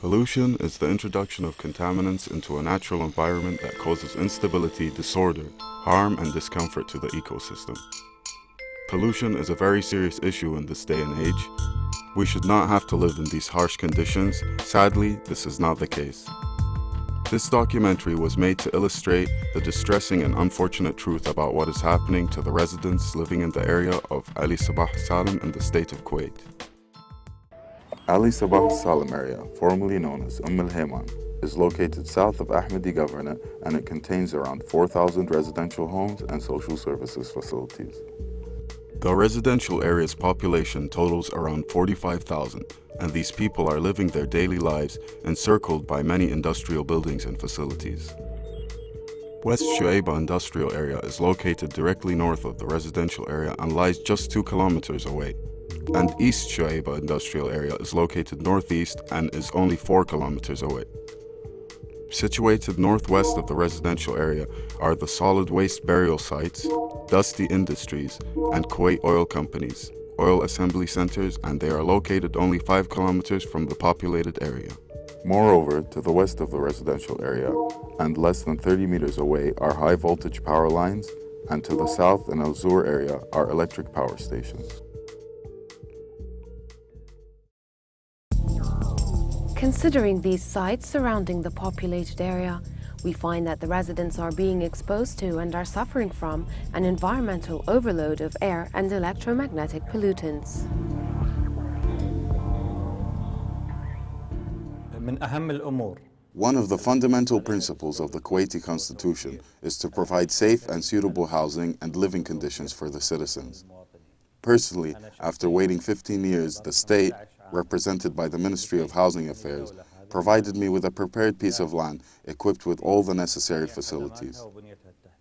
Pollution is the introduction of contaminants into a natural environment that causes instability, disorder, harm, and discomfort to the ecosystem. Pollution is a very serious issue in this day and age. We should not have to live in these harsh conditions. Sadly, this is not the case. This documentary was made to illustrate the distressing and unfortunate truth about what is happening to the residents living in the area of Ali Sabah Salim in the state of Kuwait. Ali Sabah Salim area, formerly known as الهيمان, is located south of Ahmadi Governorate, and it contains around 4,000 residential homes and social services facilities. The residential area's population totals around 45,000, and these people are living their daily lives encircled by many industrial buildings and facilities. West Shuaibah Industrial Area is located directly north of the residential area and lies just 2 kilometers away. And East Shuaibah Industrial Area is located northeast and is only 4 kilometers away. Situated northwest of the residential area are the solid waste burial sites, Dusty Industries, and Kuwait Oil Companies, oil assembly centers, and they are located only 5 kilometers from the populated area. Moreover, to the west of the residential area, and less than 30 meters away, are high voltage power lines, and to the south in Al Zur area are electric power stations. Considering these sites surrounding the populated area, we find that the residents are being exposed to and are suffering from an environmental overload of air and electromagnetic pollutants. One of the fundamental principles of the Kuwaiti Constitution is to provide safe and suitable housing and living conditions for the citizens. Personally, after waiting 15 years, the state, represented by the Ministry of Housing Affairs, provided me with a prepared piece of land equipped with all the necessary facilities.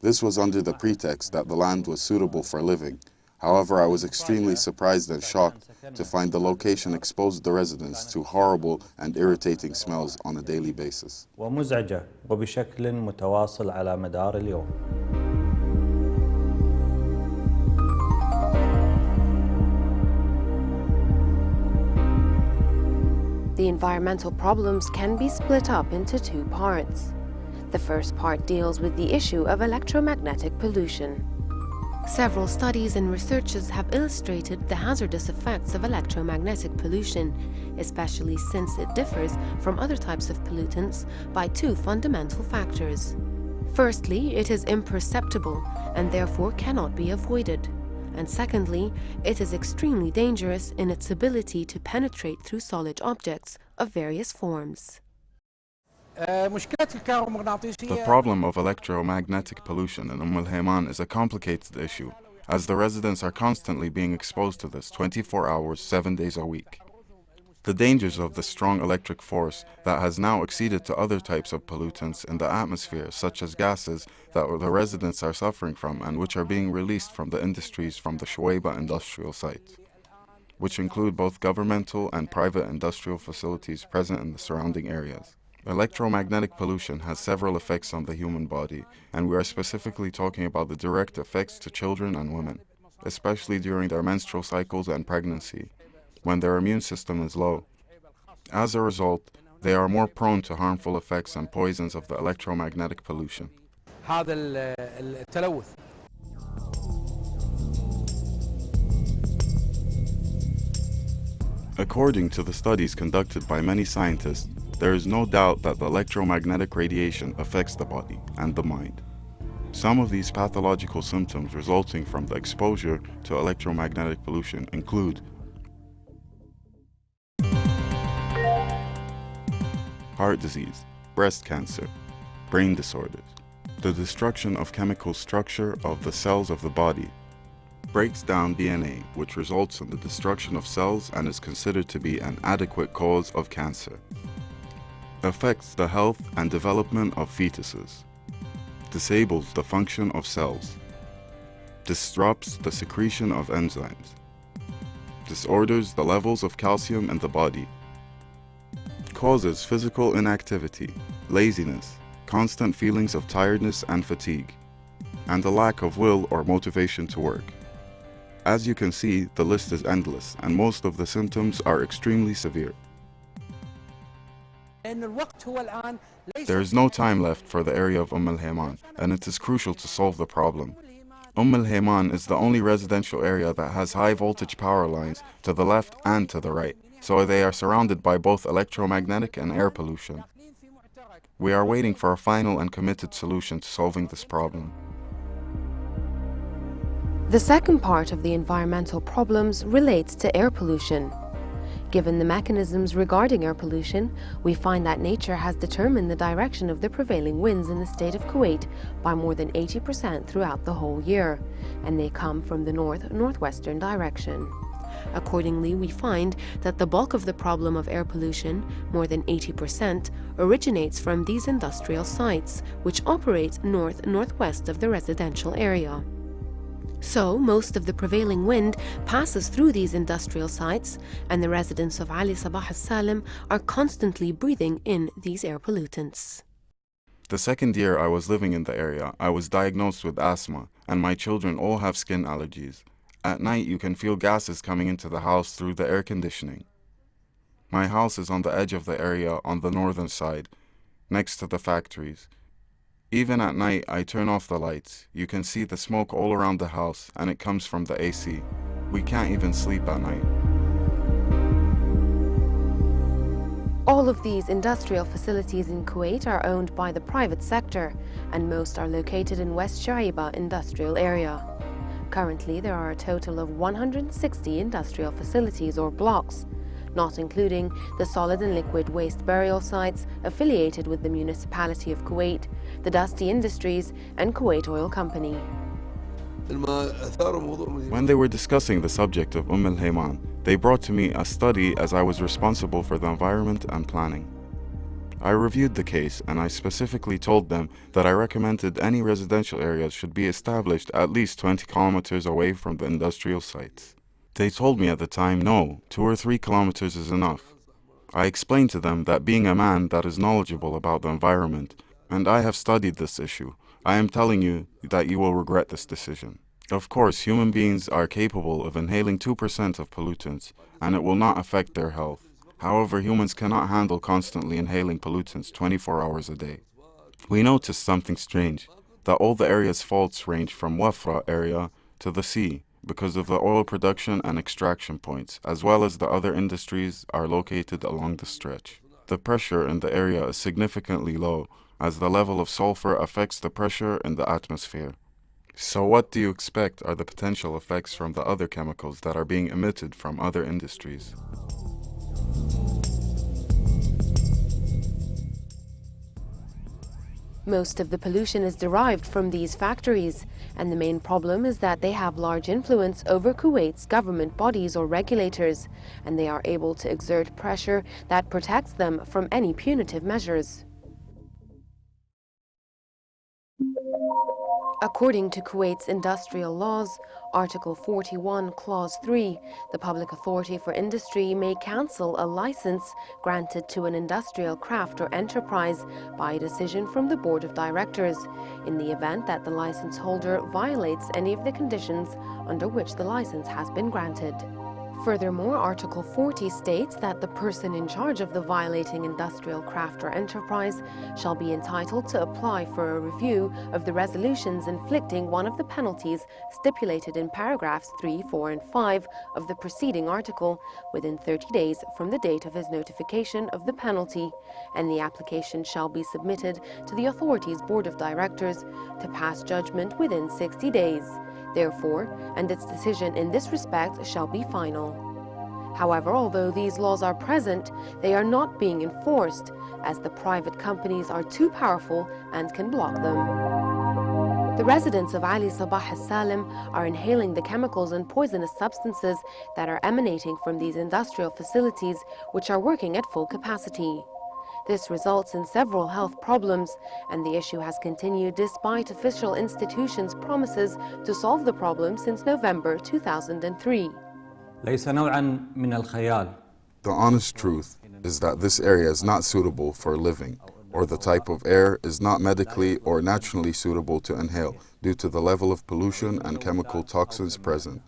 This was under the pretext that the land was suitable for living. However, I was extremely surprised and shocked to find the location exposed the residents to horrible and irritating smells on a daily basis. ومزعجة وبشكل متواصل على مدار اليوم. The environmental problems can be split up into 2 parts. The first part deals with the issue of electromagnetic pollution. Several studies and researches have illustrated the hazardous effects of electromagnetic pollution, especially since it differs from other types of pollutants by 2 fundamental factors. Firstly, it is imperceptible and therefore cannot be avoided. And secondly, it is extremely dangerous in its ability to penetrate through solid objects of various forms. The problem of electromagnetic pollution in الهيمان is a complicated issue, as the residents are constantly being exposed to this 24 hours, 7 days a week. The dangers of the strong electric force that has now exceeded to other types of pollutants in the atmosphere, such as gases that the residents are suffering from and which are being released from the industries from the Shuaibah industrial site, which include both governmental and private industrial facilities present in the surrounding areas. Electromagnetic pollution has several effects on the human body, and we are specifically talking about the direct effects to children and women, especially during their menstrual cycles and pregnancy, when their immune system is low. As a result, they are more prone to harmful effects and poisons of the electromagnetic pollution. According to the studies conducted by many scientists, there is no doubt that the electromagnetic radiation affects the body and the mind. Some of these pathological symptoms resulting from the exposure to electromagnetic pollution include heart disease, breast cancer, brain disorders. The destruction of chemical structure of the cells of the body breaks down DNA, which results in the destruction of cells and is considered to be an adequate cause of cancer. Affects the health and development of fetuses. Disables the function of cells. Disrupts the secretion of enzymes. Disorders the levels of calcium in the body. Causes physical inactivity, laziness, constant feelings of tiredness and fatigue, and a lack of will or motivation to work. As you can see, the list is endless, and most of the symptoms are extremely severe. There is no time left for the area of الهيمان, and it is crucial to solve the problem. الهيمان is the only residential area that has high voltage power lines to the left and to the right, so they are surrounded by both electromagnetic and air pollution. We are waiting for a final and committed solution to solving this problem. The second part of the environmental problems relates to air pollution. Given the mechanisms regarding air pollution, we find that nature has determined the direction of the prevailing winds in the state of Kuwait by more than 80% throughout the whole year, and they come from the north-northwestern direction. Accordingly, we find that the bulk of the problem of air pollution, more than 80%, originates from these industrial sites, which operate north-northwest of the residential area. So, most of the prevailing wind passes through these industrial sites, and the residents of Ali Sabah al-Salim are constantly breathing in these air pollutants. The second year I was living in the area, I was diagnosed with asthma, and my children all have skin allergies. At night, you can feel gases coming into the house through the air conditioning. My house is on the edge of the area on the northern side, next to the factories. Even at night, I turn off the lights. You can see the smoke all around the house, and it comes from the AC. We can't even sleep at night. All of these industrial facilities in Kuwait are owned by the private sector, and most are located in West Shuaiba industrial area. Currently, there are a total of 160 industrial facilities or blocks, not including the solid and liquid waste burial sites affiliated with the municipality of Kuwait, the Dusty Industries, and Kuwait Oil Company. When they were discussing the subject of الهيمان, they brought to me a study as I was responsible for the environment and planning. I reviewed the case, and I specifically told them that I recommended any residential areas should be established at least 20 kilometers away from the industrial sites. They told me at the time, no, 2 or 3 kilometers is enough. I explained to them that being a man that is knowledgeable about the environment, and I have studied this issue, I am telling you that you will regret this decision. Of course, human beings are capable of inhaling 2% of pollutants, and it will not affect their health. However, humans cannot handle constantly inhaling pollutants 24 hours a day. We noticed something strange, that all the area's faults range from Wafra area to the sea, because of the oil production and extraction points, as well as the other industries are located along the stretch. The pressure in the area is significantly low, as the level of sulfur affects the pressure in the atmosphere. So what do you expect are the potential effects from the other chemicals that are being emitted from other industries? Most of the pollution is derived from these factories, and the main problem is that they have large influence over Kuwait's government bodies or regulators, and they are able to exert pressure that protects them from any punitive measures. According to Kuwait's industrial laws, Article 41, Clause 3, the Public Authority for Industry may cancel a license granted to an industrial craft or enterprise by a decision from the Board of Directors, in the event that the license holder violates any of the conditions under which the license has been granted. Furthermore, Article 40 states that the person in charge of the violating industrial craft or enterprise shall be entitled to apply for a review of the resolutions inflicting one of the penalties stipulated in paragraphs 3, 4, and 5 of the preceding article within 30 days from the date of his notification of the penalty, and the application shall be submitted to the authority's Board of Directors to pass judgment within 60 days. Therefore, and its decision in this respect shall be final. However, although these laws are present, they are not being enforced, as the private companies are too powerful and can block them. The residents of Ali Sabah al-Salim are inhaling the chemicals and poisonous substances that are emanating from these industrial facilities, which are working at full capacity. This results in several health problems, and the issue has continued despite official institutions' promises to solve the problem since November 2003. ليس نوعاً من الخيال. The honest truth is that this area is not suitable for living, or the type of air is not medically or naturally suitable to inhale due to the level of pollution and chemical toxins present.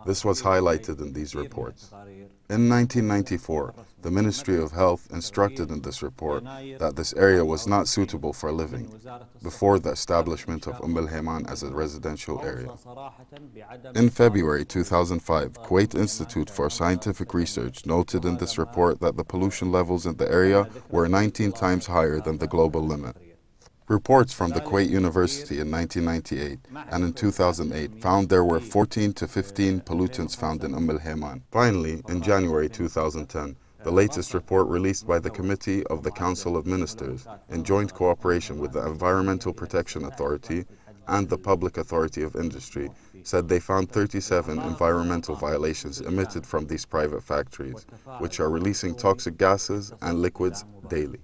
This was highlighted in these reports. In 1994, the Ministry of Health instructed in this report that this area was not suitable for living before the establishment of الهيمان as a residential area. In February 2005, Kuwait Institute for Scientific Research noted in this report that the pollution levels in the area were 19 times higher than the global limit. Reports from the Kuwait University in 1998 and in 2008 found there were 14 to 15 pollutants found in الهيمان. Finally, in January 2010, the latest report released by the Committee of the Council of Ministers in joint cooperation with the Environmental Protection Authority and the Public Authority of Industry said they found 37 environmental violations emitted from these private factories, which are releasing toxic gases and liquids daily.